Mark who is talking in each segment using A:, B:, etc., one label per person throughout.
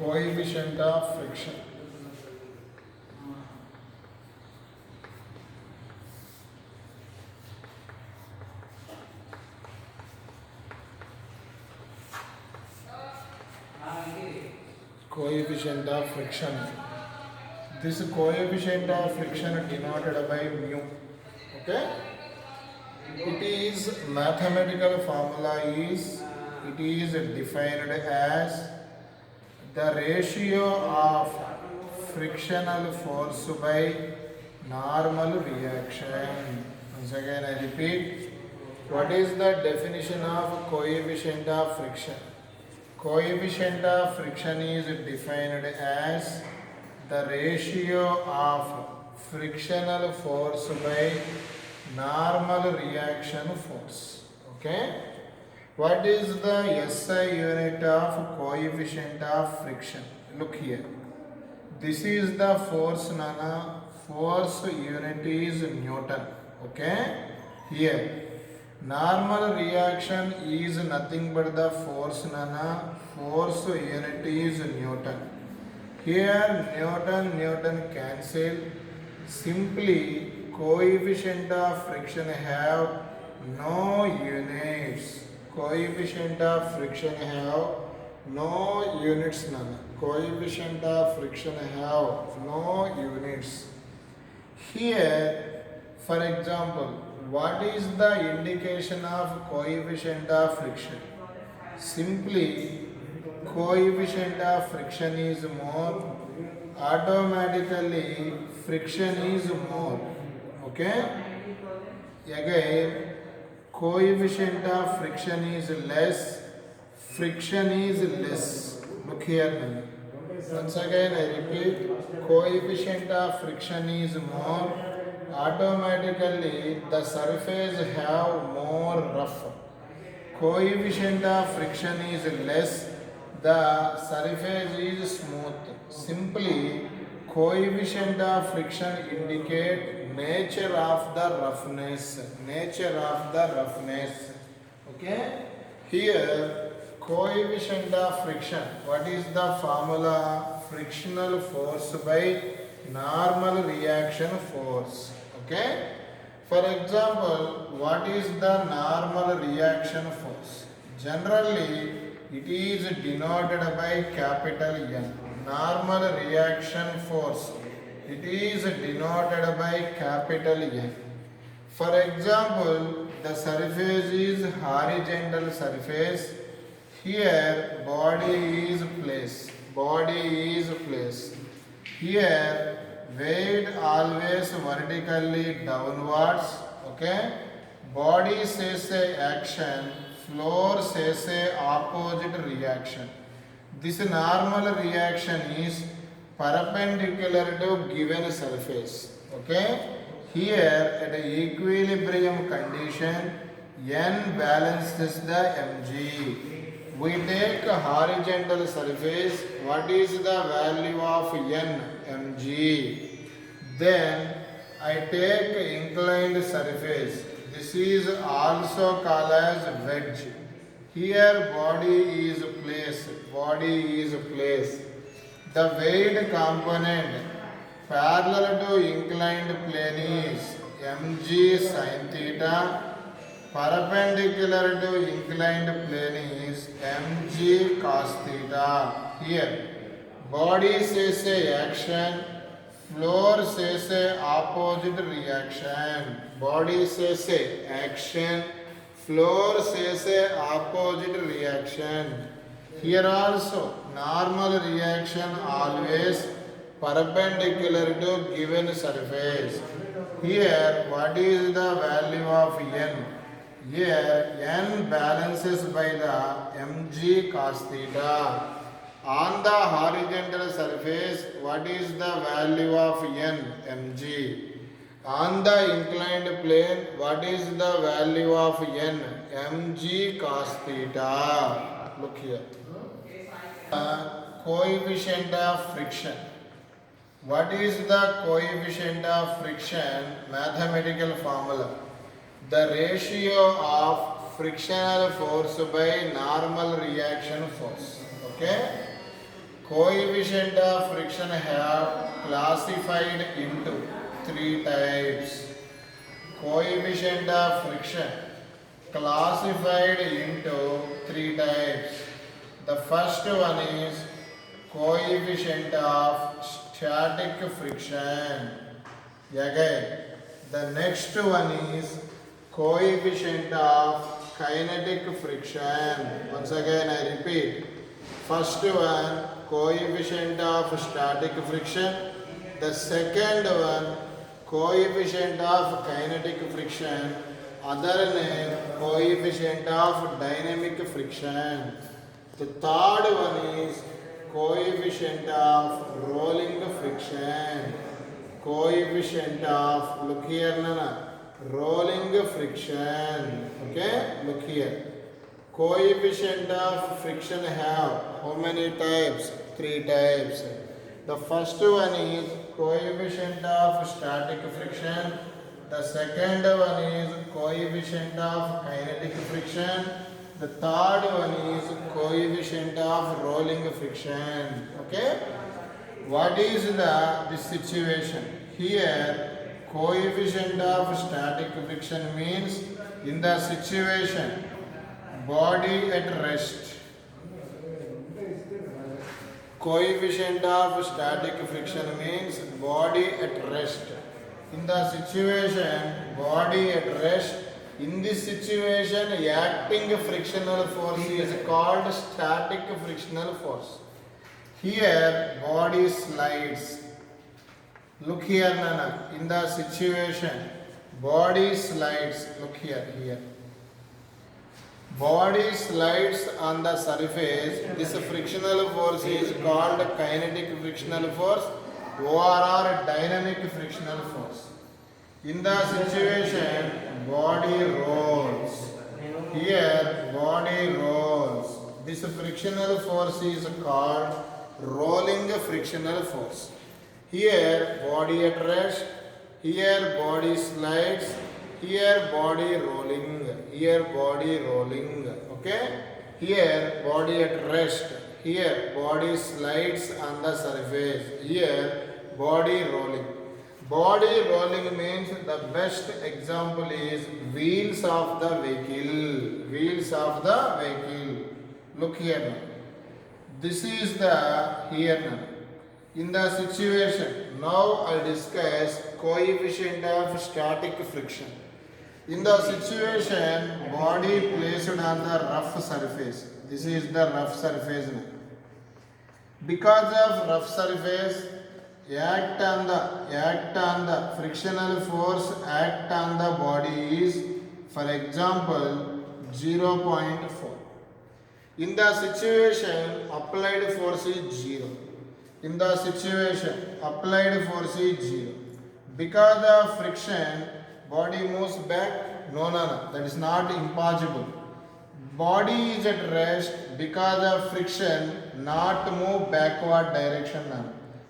A: coefficient of friction. Coefficient of friction. This coefficient of friction denoted by mu. Okay. It is mathematical formula is it is defined as the ratio of frictional force by normal reaction. Once again I repeat, what is the definition of coefficient of friction? Coefficient of friction is defined as the ratio of frictional force by normal reaction force. Okay. What is the SI unit of coefficient of friction? Look here. This is the force nana. Force unit is Newton. Okay. Here. Normal reaction is nothing but the force nana. Force unit is Newton. Here Newton cancel. Simply coefficient of friction have no units. Coefficient of friction have no units nana. Coefficient of friction have no units. Here, for example, what is the indication of coefficient of friction? Simply, coefficient of friction is more, automatically friction is more. Okay? Again, coefficient of friction is less, friction is less. Look here. Once again I repeat, coefficient of friction is more, automatically the surface have more rough. Coefficient of friction is less, the surface is smooth. Simply coefficient of friction indicate nature of the roughness. Nature of the roughness. Okay? Here coefficient of friction. What is the formula? Frictional force by normal reaction force. Okay? For example, what is the normal reaction force? Generally, it is denoted by capital N. Normal reaction force. It is denoted by capital N. For example, the surface is horizontal surface. Here body is placed. Body is placed. Here weight always vertically downwards. Okay. Body says a action. Floor says a opposite reaction. This normal reaction is perpendicular to given surface. Okay. Here at equilibrium condition, N balances the mg. We take a horizontal surface. What is the value of N? mg. Then I take inclined surface. This is also called as wedge. Here body is placed. Body is placed. The weight component parallel to inclined plane is mg sin theta. Perpendicular to inclined plane is mg cos theta. Here body says a action, floor says a opposite reaction. Body says a action, floor says a opposite reaction. Here also normal reaction always perpendicular to given surface. Here what is the value of N? Here N balances by the mg cos theta. On the horizontal surface, what is the value of N? mg. On the inclined plane, what is the value of N? mg cos theta. Look here. Coefficient of friction. What is the coefficient of friction? Mathematical formula. The ratio of frictional force by normal reaction force. Okay? Coefficient of friction have classified into three types. Coefficient of friction classified into three types. The first one is coefficient of static friction. Again, the next one is coefficient of kinetic friction. Once again I repeat. First one coefficient of static friction. The second one coefficient of kinetic friction. Other name coefficient of dynamic friction. The third one is coefficient of rolling friction. Coefficient of, look here Nana, rolling friction. Okay, look here. Coefficient of friction have how many types? Three types. The first one is coefficient of static friction. The second one is coefficient of kinetic friction. The third one is coefficient of rolling friction. Okay? What is this situation? Here, coefficient of static friction means in the situation body at rest. Coefficient of static friction means body at rest. In the situation body at rest, in this situation acting frictional force is called static frictional force. Here body slides. Look here Nana, in the situation body slides. Look here. Body slides on the surface. This frictional force is called kinetic frictional force or dynamic frictional force. In the situation body rolls. Here body rolls. This frictional force is called rolling frictional force. Here body at rest. Here body slides. Here body rolling. Here body rolling. Okay? Here body at rest. Here body slides on the surface. Here body rolling. Body rolling means the best example is wheels of the vehicle. Wheels of the vehicle. Look here now. This is the here now. In the situation, now I discuss coefficient of static friction. In the situation, body placed on the rough surface. This is the rough surface now. Because of rough surface, act on the frictional force act on the body is, for example, 0.4. In the situation, applied force is 0. In the situation, applied force is 0. Because of friction, body moves back. No, that is not impossible. Body is at rest because of friction, not move backward direction.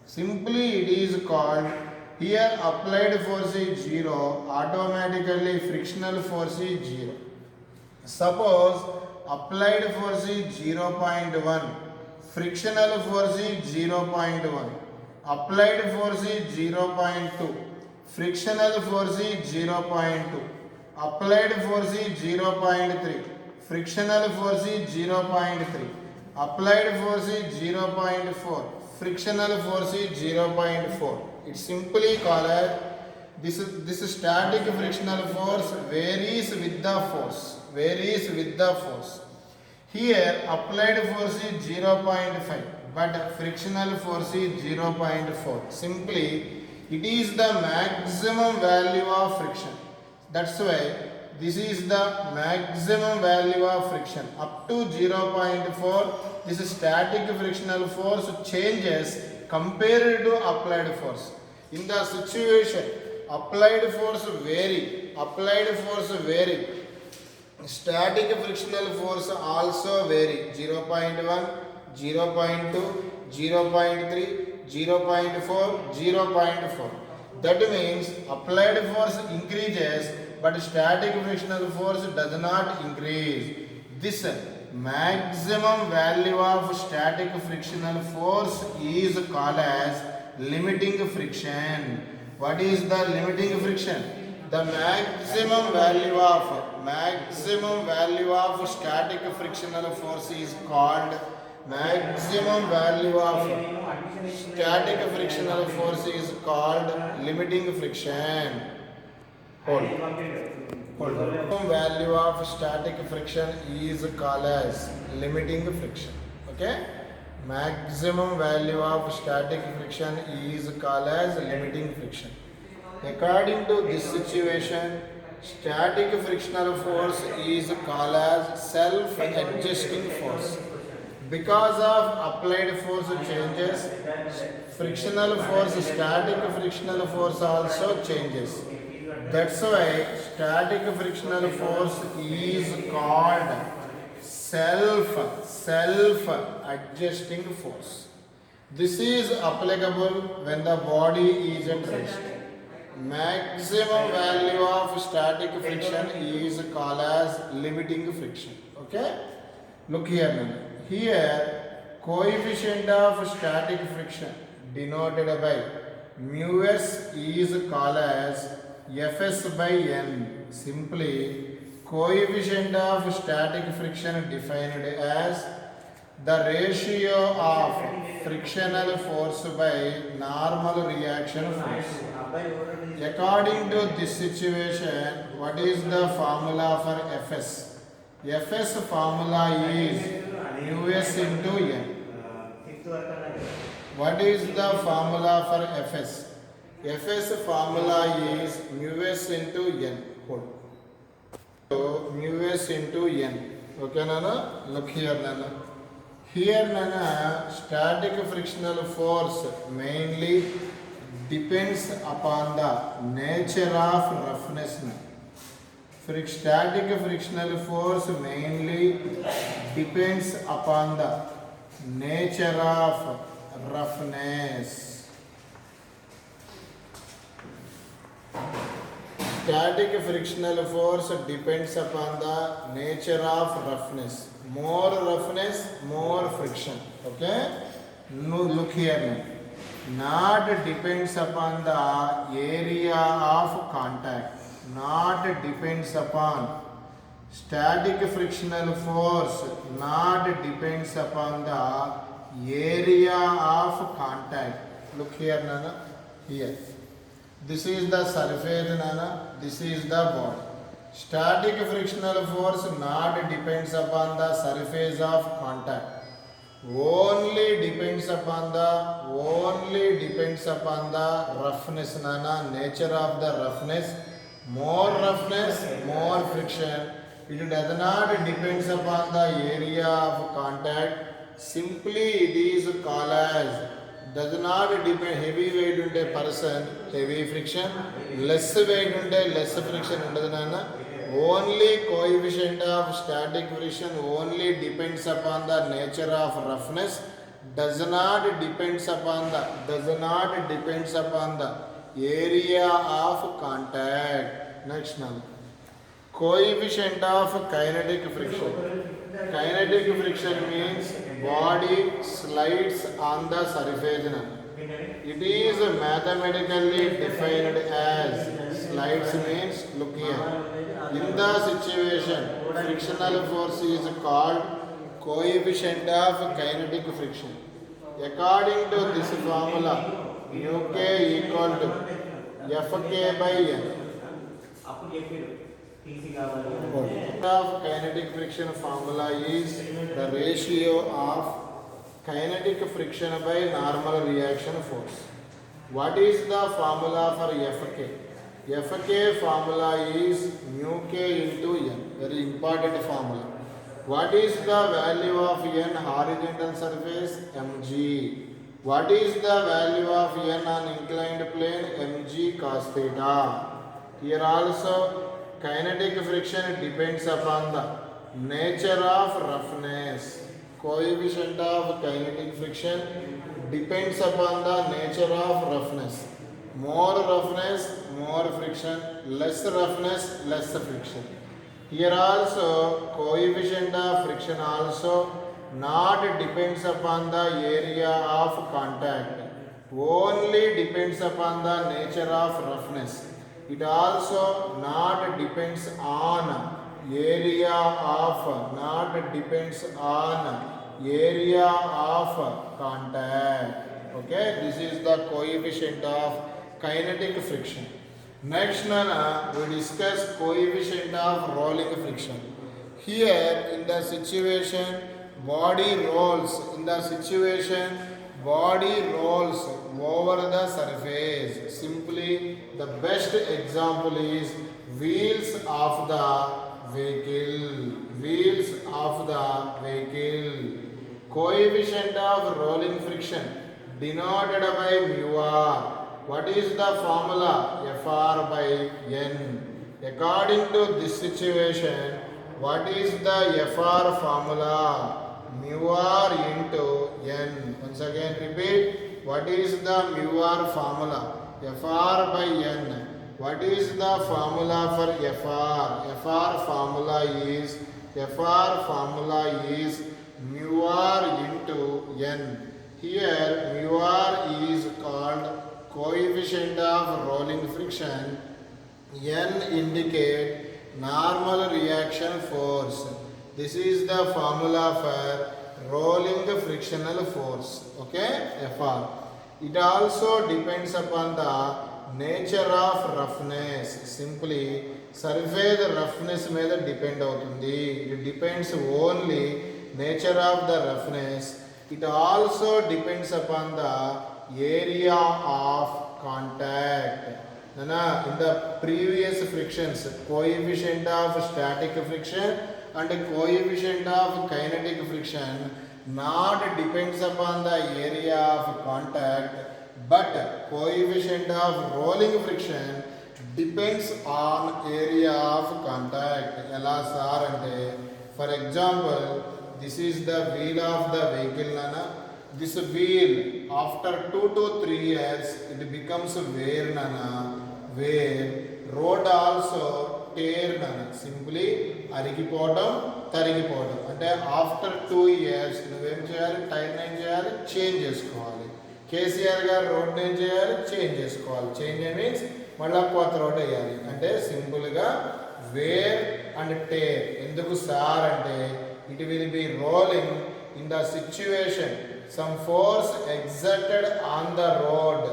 A: Simply it is called, here applied force is 0, automatically frictional force is 0. Suppose applied force is 0.1, frictional force is 0.1, applied force is 0.2, frictional force is 0.2, applied force is 0.3, frictional force is 0.3, applied force is 0.4, frictional force is 0.4. It's simply called as this static frictional force varies with the force. Here applied force is 0.5 but frictional force is 0.4. Simply it is the maximum value of friction. That's why this is the maximum value of friction. Up to 0.4 this static frictional force changes compared to applied force. In the situation applied force vary. Static frictional force also vary. 0.1, 0.2, 0.3, 0.4, 0.4. That means applied force increases but static frictional force does not increase. This maximum value of static frictional force is called as limiting friction. What is the limiting friction? The maximum value of static frictional force is called maximum value of static frictional force is called limiting friction. Hold. Maximum value of static friction is called as limiting friction. Okay? Maximum value of static friction is called as limiting friction. According to this situation, static frictional force is called as self-adjusting force. Because of applied force changes, frictional force, static frictional force also changes. That's why static frictional force is called self-adjusting force. This is applicable when the body is at rest. Maximum value of static friction is called as limiting friction. Okay? Look here now. Here, coefficient of static friction denoted by mu s is called as Fs by n. Simply, coefficient of static friction defined as the ratio of frictional force by normal reaction force. According to this situation, what is the formula for Fs? Fs formula is mu s into n. What is the formula for Fs? Fs formula is mu s into n. So mu s into n. Okay, Nana? Look here, Nana. Here, Nana, static frictional force mainly depends upon the nature of roughness. Static frictional force mainly depends upon the nature of roughness. Static frictional force depends upon the nature of roughness. More roughness, more friction. Okay? No, look here now. Not depends upon the area of contact. Not depends upon static frictional force. Not depends upon the area of contact. Look here, Nana. Here. This is the surface, Nana. This is the body. Static frictional force not depends upon the surface of contact. Only depends upon the roughness, Nana. Nature of the roughness. More roughness, more friction. It does not depends upon the area of contact. Simply it is called as does not depend. Heavy weight unte person, heavy friction. Less weight unte less friction undadu nana. Only coefficient of static friction only depends upon the nature of roughness. Does not depends upon the area of contact. Next now. Coefficient of kinetic friction. Kinetic friction means body slides on the surface. It is mathematically defined as slides means look here. In the situation, frictional force is called coefficient of kinetic friction. According to this formula, mu k equal to Fk by n. Of kinetic friction formula is the ratio of kinetic friction by normal reaction force. What is the formula for Fk? Fk formula is mu k into n. Very important formula. What is the value of n horizontal surface? Mg. What is the value of n on inclined plane? Mg cos theta. Here also kinetic friction depends upon the nature of roughness. Coefficient of kinetic friction depends upon the nature of roughness. More roughness, more friction. Less roughness, less friction. Here also coefficient of friction also not depends upon the area of contact, only depends upon the nature of roughness. It also not depends on area of, not depends on area of contact. Okay, this is the coefficient of kinetic friction. Next, Nana, we discuss coefficient of rolling friction. Here, in the situation, body rolls. In the situation, body rolls over the surface. Simply, the best example is wheels of the vehicle. Wheels of the vehicle. Coefficient of rolling friction denoted by mu r. What is the formula? Fr by n. According to this situation, what is the Fr formula? Mu r into n. Once again repeat. What is the mu r formula? Fr by n. What is the formula for Fr? Fr formula is mu r into n. Here mu r is called coefficient of rolling friction. N indicate normal reaction force. This is the formula for rolling frictional force. Okay, Fr. It also depends upon the nature of roughness. Simply surface roughness మీద depend అవుతుంది. It depends only nature of the roughness. It also depends upon the area of contact. Nana, in the previous frictions, coefficient of static friction and coefficient of kinetic friction not depends upon the area of contact, but coefficient of rolling friction depends on area of contact. Ela sir ante, for example, this is the wheel of the vehicle, Nana. This wheel after 2 to 3 years it becomes wear, Nana. Wear. Road also tear, Nana. Simply అరిగిపోవడం తరిగిపోవడం. అంటే after 2 years నువ్వేం చేయాలి? Tyre ఏం చేయాలి? Change చేసుకోవాలి. కేసీఆర్ గారు road ఏం చేయాలి? Change చేసుకోవాలి. చేంజ్ మీన్స్ మళ్ళీ కొత్త రోడ్ వేయాలి. అంటే సింపుల్గా వేర్ అండ్ టేర్. ఎందుకు సార్ అంటే it will be rolling in the situation some force exerted on the road.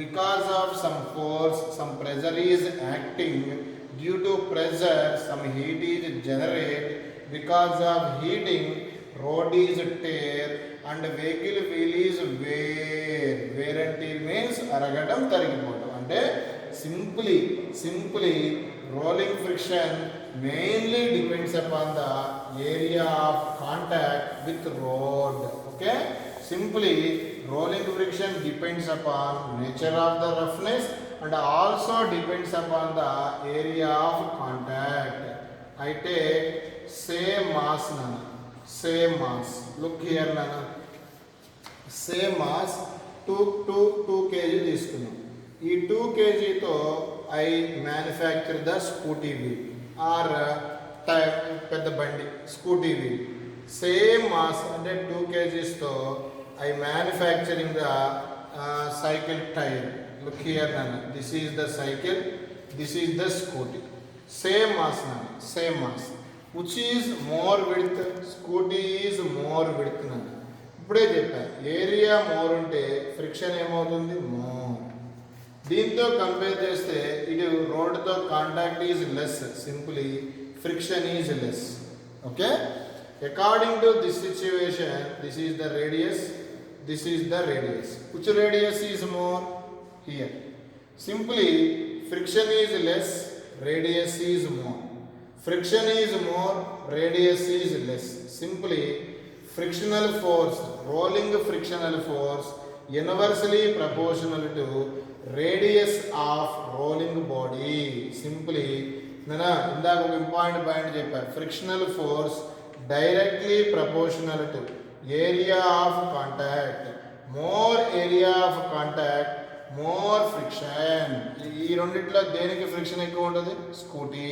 A: Because of some force, some pressure is acting. Due to pressure, some heat is generated. Because of heating, road is tear and vehicle wheel is wear. Wear and tear means aragadam tarigipotam. అంటే simply rolling friction mainly depends upon the area of contact with road. Okay, simply rolling friction depends upon nature of the roughness and also depends upon the area of contact. I take same mass, Nana. Same mass. Look here, Nana. Same mass 2 kg తీసుకున్నాం. ఈ 2 kgతో I manufacture the Scooty wheel or పెద్ద బండి Scooty wheel. Same mass అంటే 2 kgsతో I manufacturing the cycle tyre. Look here నాన్న, this is the cycle, this is the Scooty. Same mass నాన్న, same mass. Which is more width? Scooty is more width నాన్న. ఇప్పుడే చెప్పాను, area more ఉంటే friction ఏమవుతుంది? More. దీంతో compare చేస్తే ఇటు రోడ్తో contact is less, simply friction is less. Okay, according to this situation, this is the radius, this is the radius. Which radius is more? Here. Simply friction is less, radius is more. Friction is more, radius is less. Simply frictional force, rolling frictional force inversely proportional to radius of rolling body. Simply nana indaga oka important point chepparu, frictional force directly proportional to area of contact. More area of contact, more friction. ఈ రెండిట్లో దేనికి friction ఎక్కువ ఉంటుంది? Scooty.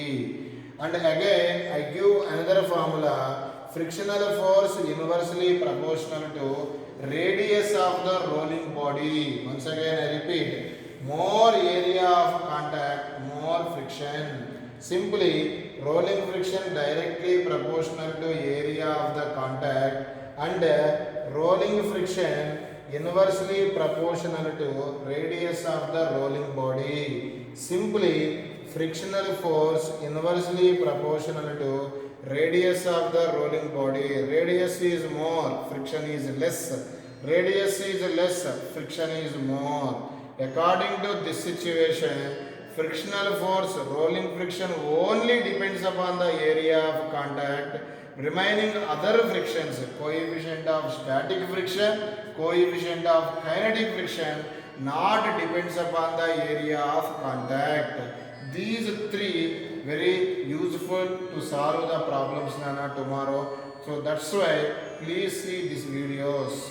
A: And again I give another formula. Frictional force inversely proportional to radius of the rolling body. Once again I repeat, more area of contact, more friction. Simply, rolling friction directly proportional to area of the contact, and rolling friction inversely proportional to radius of the rolling body. Simply, frictional force inversely proportional to radius of the rolling body. Radius is more, friction is less. Radius is less, friction is more. According to this situation, frictional force, rolling friction only depends upon the area of contact. Remaining other frictions, coefficient of static friction, coefficient of kinetic friction, not depends upon the area of contact. These three very useful to solve the problems Nana tomorrow. So that's why please see these videos.